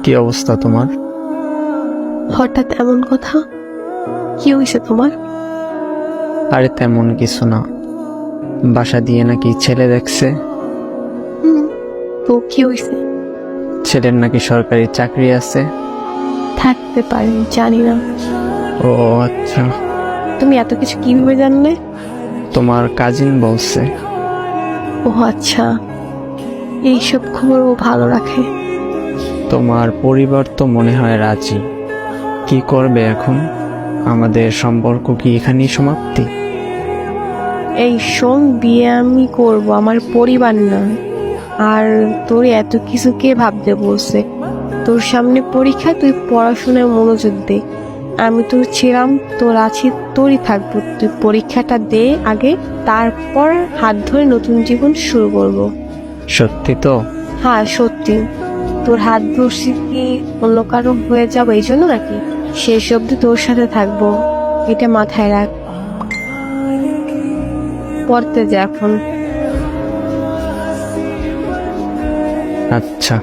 কি অবস্থা তোমার? হঠাৎ এমন কথা? কি হয়েছে তোমার? আরে তেমন কিছু না, বাসা দিয়ে নাকি ছেলে দেখছে। তো কি হয়েছে? ছেলের নাকি সরকারি চাকরি আছে। থাকতে পারে, জানি না। ও আচ্ছা, তুমি এত কিছু কিভাবে জানলে? তোমার কাজিন বলছে। ও আচ্ছা, এইসব খবর ও ভালো রাখে। তোমার পরিবার তো মনে হয় রাজি। কি করবে এখন? আমাদের সম্পর্ক কি এখানেই সমাপ্তি? এই শোন, বিয়ে আমি করব, আমার পরিবার না। আর তোর এত কিছু কে ভাবতে বলছে? তোর সামনে পরীক্ষা, তুই পড়াশোনায় মনোযোগ দে। আমি তোর ছিলাম, তোর আছি, তোরই থাকবো। তুই পরীক্ষাটা দে আগে, তারপর হাত ধরে নতুন জীবন শুরু করব। সত্যি তো? হ্যাঁ সত্যি। তোর হাত ধরছি কি অন্য কারো হয়ে যাবো এই জন্য নাকি? শেষ অব্দি তোর সাথে থাকবো, এটা মাথায় রাখ। পড়তে যা এখন। আচ্ছা।